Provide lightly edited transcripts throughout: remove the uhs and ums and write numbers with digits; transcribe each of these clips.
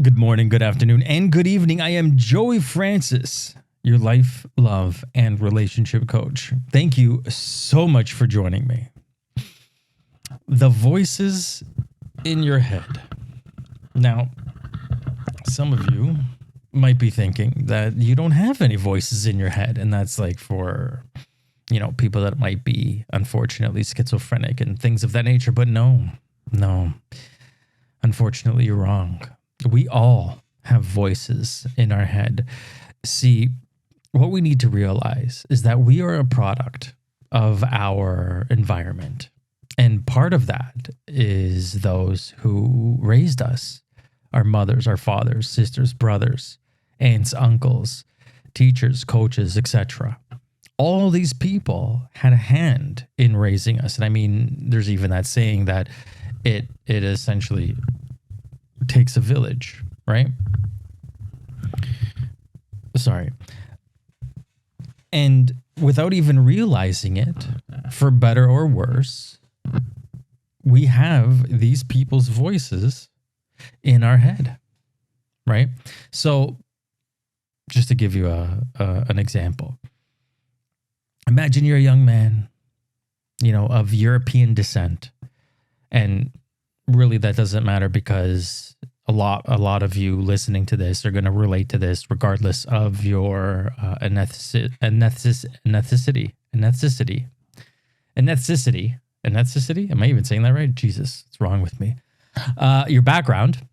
Good morning, good afternoon, and good evening. I am Joey Francis, your life, love, and relationship coach. Thank you so much for joining me. The voices in your head. Now, some of you might be thinking that you don't have any voices in your head, and that's like for, people that might be unfortunately schizophrenic and things of that nature. But no, unfortunately, you're wrong. We all have voices in our head. See, what we need to realize is that we are a product of our environment. And part of that is those who raised us, our mothers, our fathers, sisters, brothers, aunts, uncles, teachers, coaches, etc. All these people had a hand in raising us. And I mean, there's even that saying that it essentially takes a village, right? Sorry. And without even realizing it, for better or worse, we have these people's voices in our head, right? So just to give you an example, imagine you're a young man, of European descent, and really that doesn't matter because a lot of you listening to this are going to relate to this regardless of your ethnicity. Am I even saying that right? Jesus, what's wrong with me? Your background,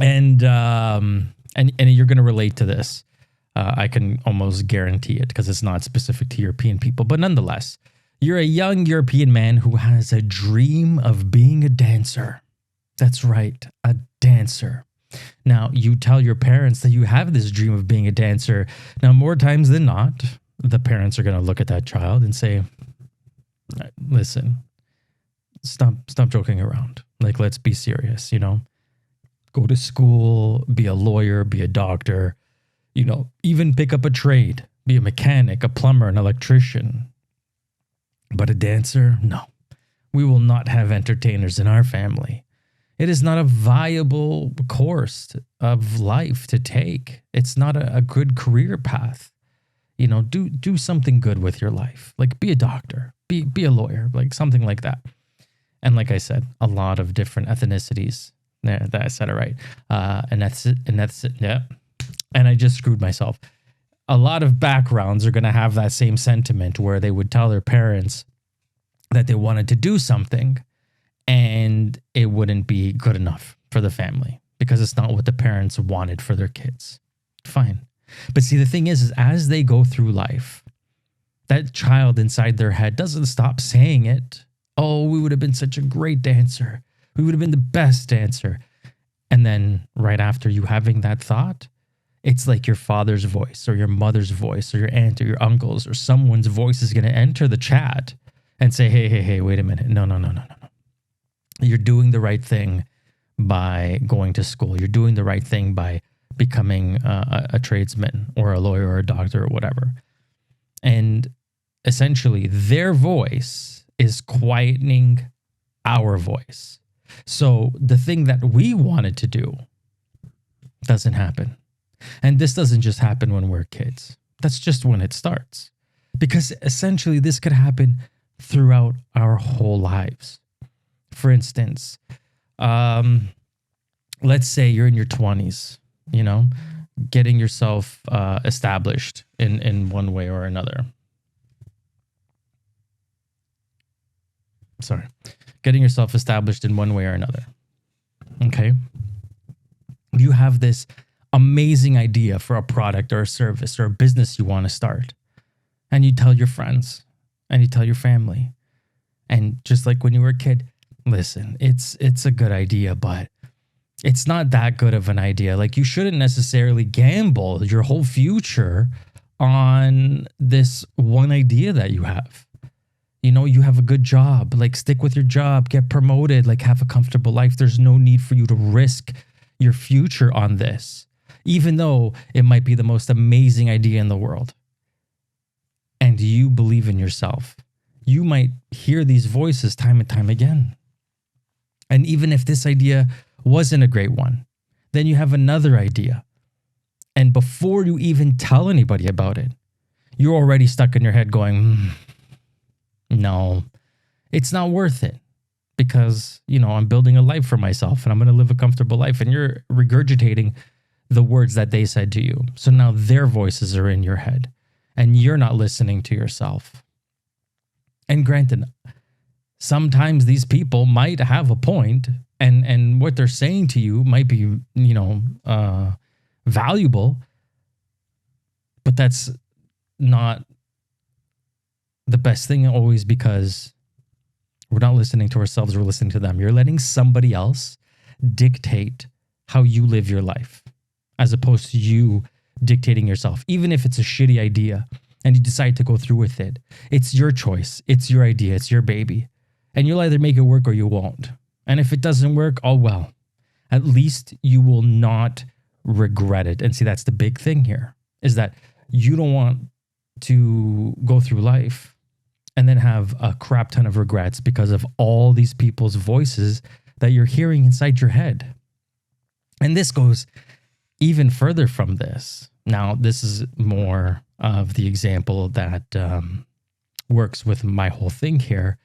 and you're going to relate to this. I can almost guarantee it because it's not specific to European people, but nonetheless, you're a young European man who has a dream of being a dancer. That's right, a dancer. Now, you tell your parents that you have this dream of being a dancer. Now, more times than not, the parents are going to look at that child and say, listen, stop joking around. Like, let's be serious, Go to school, be a lawyer, be a doctor, even pick up a trade, be a mechanic, a plumber, an electrician. But a dancer? No. We will not have entertainers in our family. It is not a viable course of life to take. It's not a good career path. Do something good with your life. Like be a doctor, be a lawyer, like something like that. And like I said, a lot of different ethnicities. Yeah, that I said it right. Yeah. And I just screwed myself. A lot of backgrounds are going to have that same sentiment where they would tell their parents that they wanted to do something, and it wouldn't be good enough for the family because it's not what the parents wanted for their kids. Fine. But see, the thing is as they go through life, that child inside their head doesn't stop saying it. Oh, we would have been such a great dancer. We would have been the best dancer. And then right after you having that thought, it's like your father's voice or your mother's voice or your aunt or your uncle's or someone's voice is going to enter the chat and say, hey, wait a minute. No. You're doing the right thing by going to school. You're doing the right thing by becoming a tradesman or a lawyer or a doctor or whatever. And essentially, their voice is quietening our voice. So the thing that we wanted to do doesn't happen. And this doesn't just happen when we're kids. That's just when it starts. Because essentially, this could happen throughout our whole lives. For instance, let's say you're in your 20s, getting yourself established in one way or another. Getting yourself established in one way or another. Okay? You have this amazing idea for a product or a service or a business you want to start. And you tell your friends and you tell your family. And just like when you were a kid, listen, it's a good idea, but it's not that good of an idea. Like you shouldn't necessarily gamble your whole future on this one idea that you have. You have a good job, like stick with your job, get promoted, like have a comfortable life. There's no need for you to risk your future on this, even though it might be the most amazing idea in the world. And you believe in yourself. You might hear these voices time and time again. And even if this idea wasn't a great one, Then you have another idea. And before you even tell anybody about it, you're already stuck in your head going, no, it's not worth it because, I'm building a life for myself and I'm going to live a comfortable life. And you're regurgitating the words that they said to you. So now their voices are in your head and you're not listening to yourself. And granted, sometimes these people might have a point and what they're saying to you might be, valuable, but that's not the best thing always because we're not listening to ourselves, we're listening to them. You're letting somebody else dictate how you live your life as opposed to you dictating yourself. Even if it's a shitty idea and you decide to go through with it, it's your choice, it's your idea, it's your baby. And you'll either make it work or you won't. And if it doesn't work, oh well. At least you will not regret it. And see, that's the big thing here, is that you don't want to go through life and then have a crap ton of regrets because of all these people's voices that you're hearing inside your head. And this goes even further from this. Now, this is more of the example that works with my whole thing here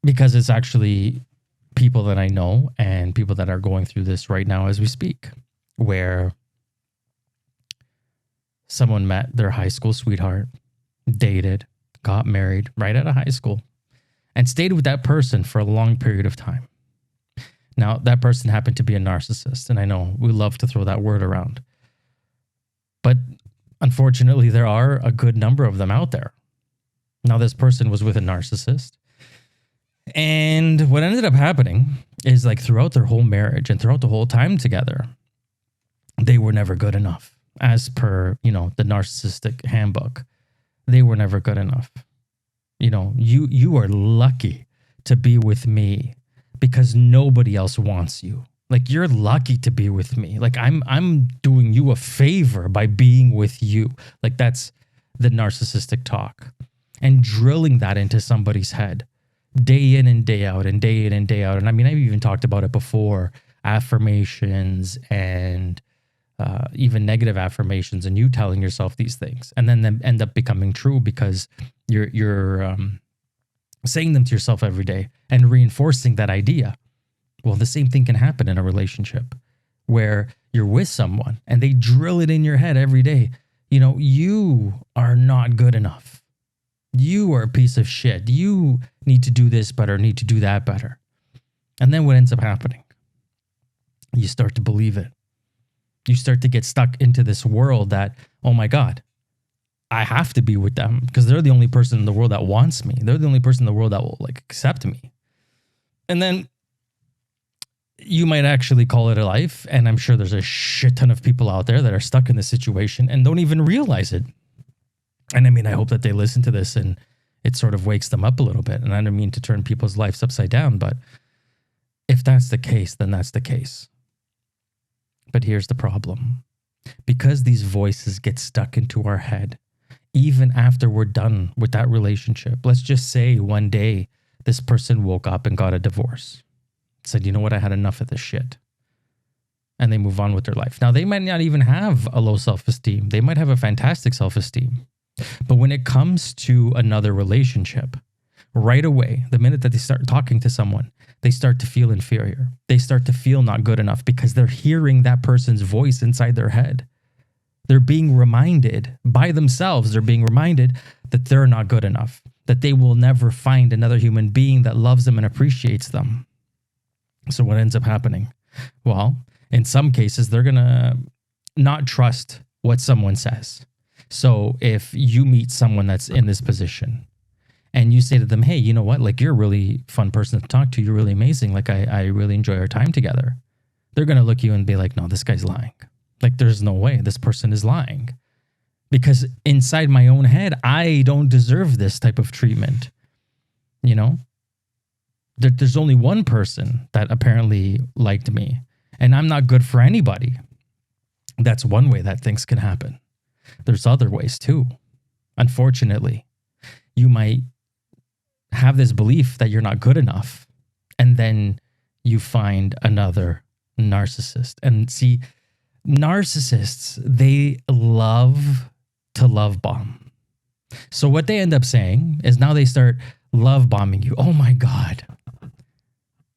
because it's actually people that I know and people that are going through this right now as we speak, where someone met their high school sweetheart, dated, got married right out of high school, and stayed with that person for a long period of time. Now, that person happened to be a narcissist, and I know we love to throw that word around. But unfortunately, there are a good number of them out there. Now, this person was with a narcissist. And what ended up happening is like throughout their whole marriage and throughout the whole time together, they were never good enough. As per, the narcissistic handbook, they were never good enough. You are lucky to be with me because nobody else wants you. Like, you're lucky to be with me. Like, I'm doing you a favor by being with you. Like, that's the narcissistic talk. And drilling that into somebody's head day in and day out and day in and day out. And I mean, I've even talked about it before, affirmations and even negative affirmations, and you telling yourself these things and then them end up becoming true because you're saying them to yourself every day and reinforcing that idea. Well, the same thing can happen in a relationship where you're with someone and they drill it in your head every day. You are not good enough. You are a piece of shit. You need to do this better, need to do that better. And then what ends up happening? You start to believe it. You start to get stuck into this world that, oh my God, I have to be with them because they're the only person in the world that wants me. They're the only person in the world that will accept me. And then you might actually call it a life. And I'm sure there's a shit ton of people out there that are stuck in this situation and don't even realize it. And I mean, I hope that they listen to this and it sort of wakes them up a little bit. And I don't mean to turn people's lives upside down, but if that's the case, then that's the case. But here's the problem. Because these voices get stuck into our head, even after we're done with that relationship, let's just say one day this person woke up and got a divorce, said, you know what, I had enough of this shit. And they move on with their life. Now, they might not even have a low self-esteem. They might have a fantastic self-esteem. But when it comes to another relationship, right away, the minute that they start talking to someone, they start to feel inferior. They start to feel not good enough because they're hearing that person's voice inside their head. They're being reminded by themselves, they're being reminded that they're not good enough, that they will never find another human being that loves them and appreciates them. So what ends up happening? Well, in some cases, they're going to not trust what someone says. So if you meet someone that's in this position and you say to them, hey, you know what? Like, you're a really fun person to talk to. You're really amazing. Like, I really enjoy our time together. They're going to look at you and be like, no, this guy's lying. Like, there's no way this person is lying. Because inside my own head, I don't deserve this type of treatment. There's only one person that apparently liked me, and I'm not good for anybody. That's one way that things can happen. There's other ways too. Unfortunately, you might have this belief that you're not good enough, and then you find another narcissist. And see, narcissists, they love to love bomb. So what they end up saying is now they start love bombing you. Oh my God,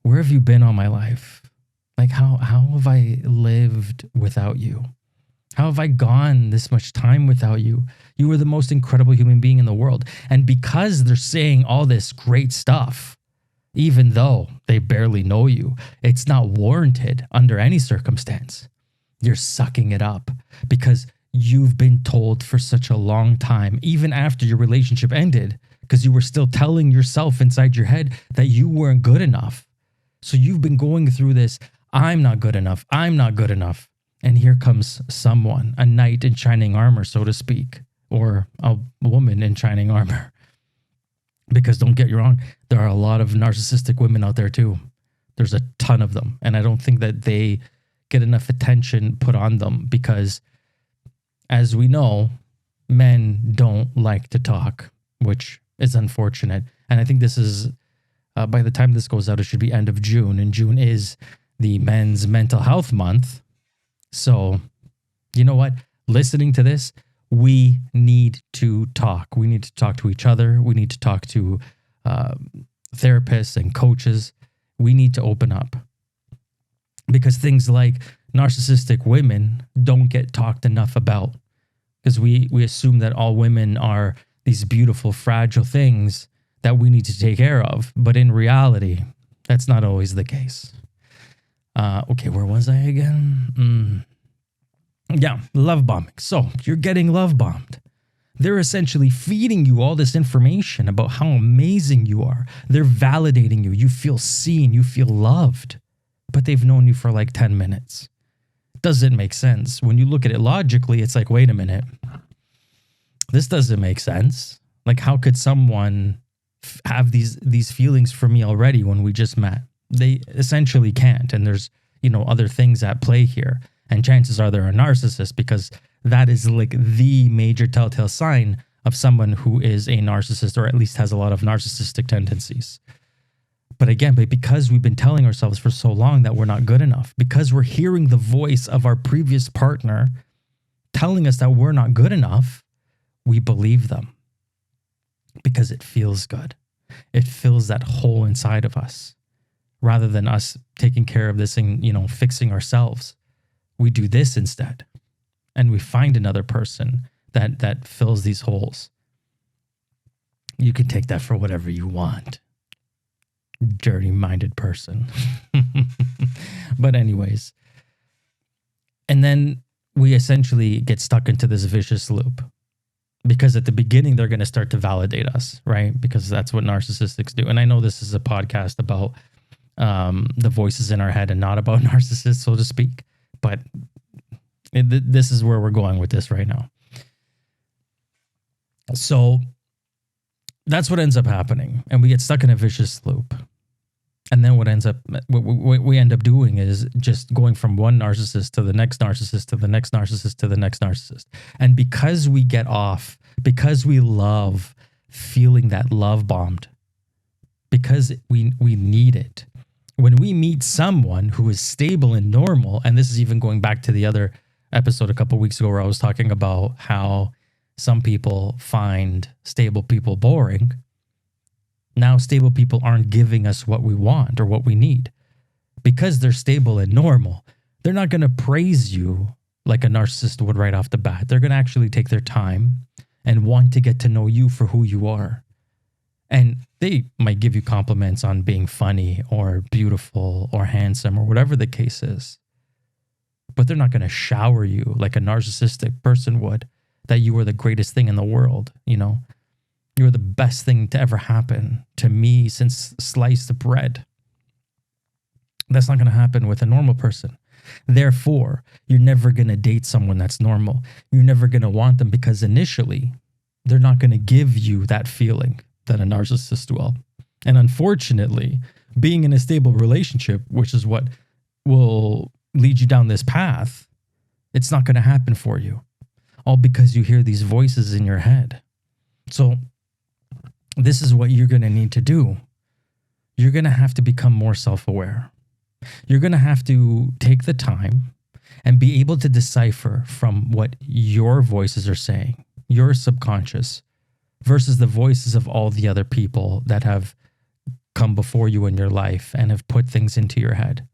where have you been all my life? Like, how have I lived without you? How have I gone this much time without you? You were the most incredible human being in the world. And because they're saying all this great stuff, even though they barely know you, it's not warranted under any circumstance. You're sucking it up because you've been told for such a long time, even after your relationship ended, because you were still telling yourself inside your head that you weren't good enough. So you've been going through this, I'm not good enough, I'm not good enough. And here comes someone, a knight in shining armor, so to speak, or a woman in shining armor. Because don't get you wrong, there are a lot of narcissistic women out there too. There's a ton of them. And I don't think that they get enough attention put on them because, as we know, men don't like to talk, which is unfortunate. And I think this is, by the time this goes out, it should be end of June. And June is the Men's Mental Health Month. So, you know what? Listening to this, we need to talk. We need to talk to each other. We need to talk to therapists and coaches. We need to open up. Because things like narcissistic women don't get talked enough about. Because we assume that all women are these beautiful, fragile things that we need to take care of. But in reality, that's not always the case. Okay, where was I again? Yeah, love bombing. So you're getting love bombed. They're essentially feeding you all this information about how amazing you are. They're validating you. You feel seen. You feel loved. But they've known you for like 10 minutes. Doesn't make sense. When you look at it logically, it's like, wait a minute. This doesn't make sense. Like, how could someone have these feelings for me already when we just met? They essentially can't. And there's, other things at play here. And chances are they're a narcissist because that is like the major telltale sign of someone who is a narcissist or at least has a lot of narcissistic tendencies. But again, because we've been telling ourselves for so long that we're not good enough, because we're hearing the voice of our previous partner telling us that we're not good enough, we believe them because it feels good. It fills that hole inside of us. Rather than us taking care of this and, fixing ourselves, we do this instead. And we find another person that fills these holes. You can take that for whatever you want. Dirty-minded person. But anyways. And then we essentially get stuck into this vicious loop. Because at the beginning, they're going to start to validate us, right? Because that's what narcissists do. And I know this is a podcast about the voices in our head and not about narcissists, so to speak. But this is where we're going with this right now. So that's what ends up happening. And we get stuck in a vicious loop. And then what we end up doing is just going from one narcissist to the next narcissist to the next narcissist to the next narcissist. And because we get off, because we love feeling that love bombed, because we need it. When we meet someone who is stable and normal, and this is even going back to the other episode a couple of weeks ago where I was talking about how some people find stable people boring. Now stable people aren't giving us what we want or what we need. Because they're stable and normal, they're not going to praise you like a narcissist would right off the bat. They're going to actually take their time and want to get to know you for who you are. And they might give you compliments on being funny or beautiful or handsome or whatever the case is. But they're not going to shower you like a narcissistic person would, that you are the greatest thing in the world, You're the best thing to ever happen to me since sliced bread. That's not going to happen with a normal person. Therefore, you're never going to date someone that's normal. You're never going to want them because initially, they're not going to give you that feeling that a narcissist will. And unfortunately, being in a stable relationship, which is what will lead you down this path, it's not going to happen for you. All because you hear these voices in your head. So this is what you're going to need to do. You're going to have to become more self-aware. You're going to have to take the time and be able to decipher from what your voices are saying, your subconscious, versus the voices of all the other people that have come before you in your life and have put things into your head.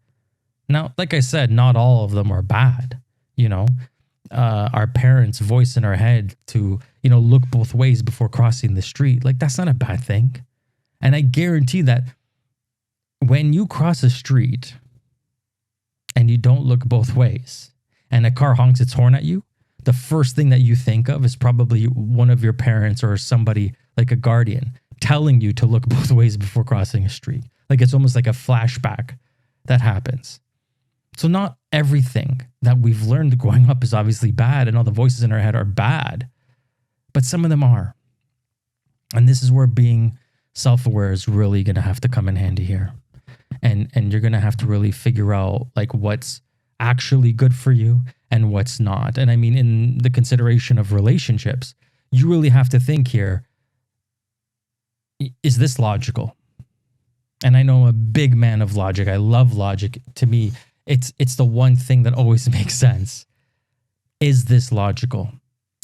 Now, like I said, not all of them are bad. You know, our parents' voice in our head to, look both ways before crossing the street. Like, that's not a bad thing. And I guarantee that when you cross a street and you don't look both ways and a car honks its horn at you, the first thing that you think of is probably one of your parents or somebody like a guardian telling you to look both ways before crossing a street. Like, it's almost like a flashback that happens. So not everything that we've learned growing up is obviously bad, and all the voices in our head are bad, but some of them are. And this is where being self-aware is really going to have to come in handy here. And you're going to have to really figure out like what's actually good for you and what's not. And I mean, in the consideration of relationships, you really have to think here, is this logical? And I know I'm a big man of logic. I love logic. To me, it's the one thing that always makes sense. Is this logical?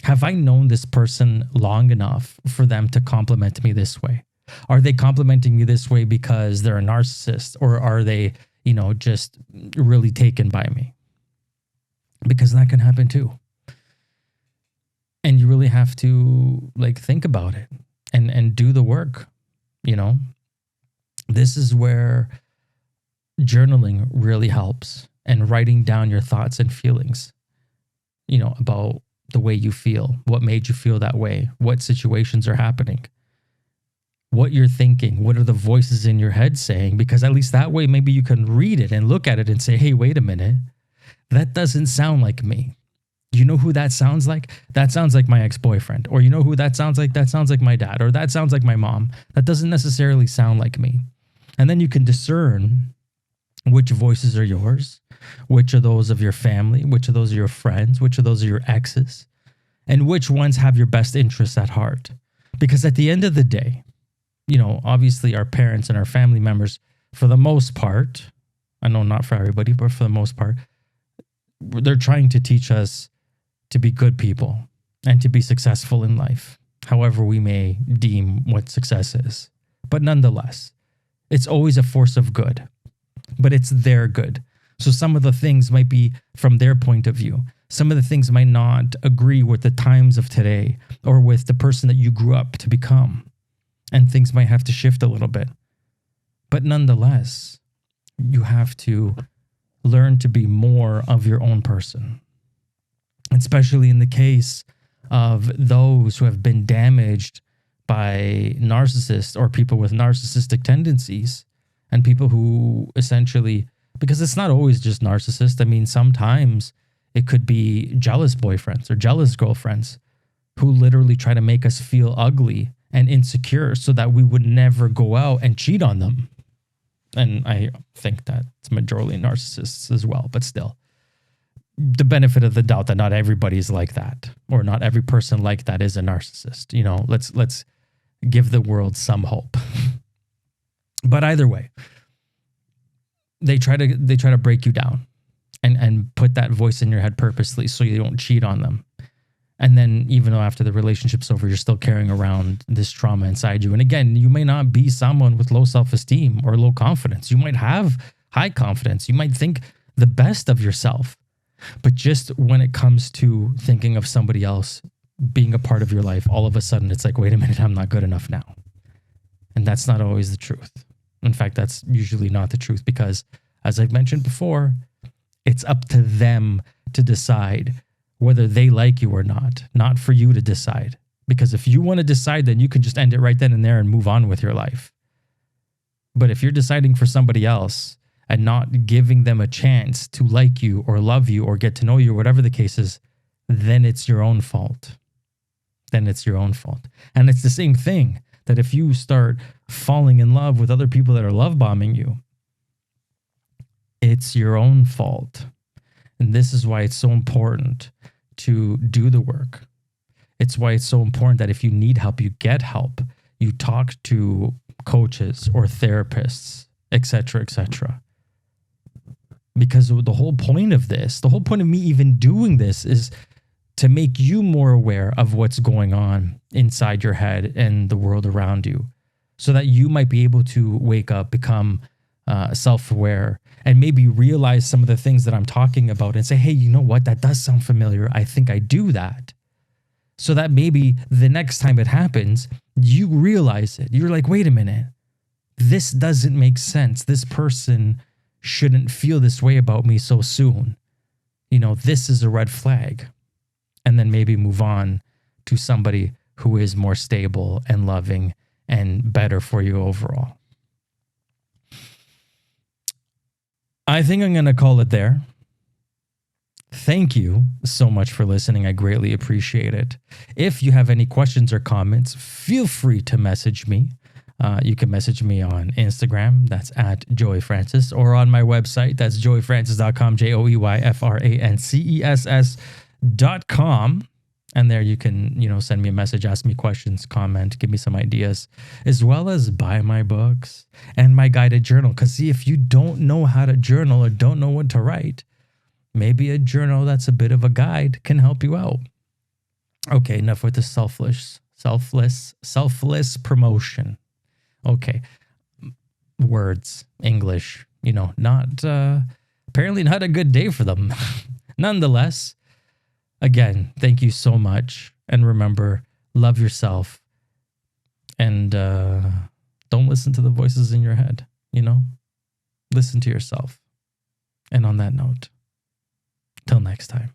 Have I known this person long enough for them to compliment me this way? Are they complimenting me this way because they're a narcissist, or are they, just really taken by me? Because that can happen too. And you really have to think about it and do the work, This is where journaling really helps, and writing down your thoughts and feelings, about the way you feel, what made you feel that way, what situations are happening, what you're thinking, what are the voices in your head saying, because at least that way, maybe you can read it and look at it and say, hey, wait a minute, that doesn't sound like me. You know who that sounds like? That sounds like my ex-boyfriend. Or you know who that sounds like? That sounds like my dad. Or that sounds like my mom. That doesn't necessarily sound like me. And then you can discern which voices are yours, which are those of your family, which of those are your friends, which of those are your exes, and which ones have your best interests at heart. Because at the end of the day, obviously our parents and our family members, for the most part, I know not for everybody, but for the most part, they're trying to teach us to be good people and to be successful in life, however we may deem what success is. But nonetheless, it's always a force of good, but it's their good. So some of the things might be from their point of view. Some of the things might not agree with the times of today or with the person that you grew up to become. And things might have to shift a little bit. But nonetheless, you have to learn to be more of your own person, especially in the case of those who have been damaged by narcissists or people with narcissistic tendencies, and people who essentially, because it's not always just narcissists. I mean, sometimes it could be jealous boyfriends or jealous girlfriends who literally try to make us feel ugly and insecure so that we would never go out and cheat on them. And I think that it's majority narcissists as well, but still, the benefit of the doubt that not everybody's like that, or not every person like that is a narcissist. Let's give the world some hope. But either way, they try to break you down and put that voice in your head purposely so you don't cheat on them. And then even though after the relationship's over, you're still carrying around this trauma inside you. And again, you may not be someone with low self-esteem or low confidence. You might have high confidence. You might think the best of yourself. But just when it comes to thinking of somebody else being a part of your life, all of a sudden it's like, wait a minute, I'm not good enough now. And that's not always the truth. In fact, that's usually not the truth, because as I've mentioned before, it's up to them to decide whether they like you or not for you to decide. Because if you want to decide, then you can just end it right then and there and move on with your life. But if you're deciding for somebody else and not giving them a chance to like you or love you or get to know you, whatever the case is, then it's your own fault. And it's the same thing that if you start falling in love with other people that are love bombing you, it's your own fault. And this is why it's so important to do the work. It's why it's so important that if you need help, you get help. You talk to coaches or therapists, etc., etc. Because the whole point of this, the whole point of me even doing this is to make you more aware of what's going on inside your head and the world around you, so that you might be able to wake up, become self-aware, and maybe realize some of the things that I'm talking about and say, hey, you know what? That does sound familiar. I think I do that. So that maybe the next time it happens, you realize it. You're like, wait a minute. This doesn't make sense. This person shouldn't feel this way about me so soon. This is a red flag. And then maybe move on to somebody who is more stable and loving and better for you overall. I think I'm going to call it there. Thank you so much for listening. I greatly appreciate it. If you have any questions or comments, feel free to message me. You can message me on Instagram, that's at Joey Francis, or on my website, that's joeyfrancis.com, JoeyFrancis.com. And there you can, send me a message, ask me questions, comment, give me some ideas, as well as buy my books and my guided journal. Because see, if you don't know how to journal or don't know what to write, maybe a journal that's a bit of a guide can help you out. Okay, enough with the selfless promotion. Okay, words, English, not, apparently not a good day for them. Nonetheless, again, thank you so much. And remember, love yourself. And don't listen to the voices in your head, Listen to yourself. And on that note, till next time.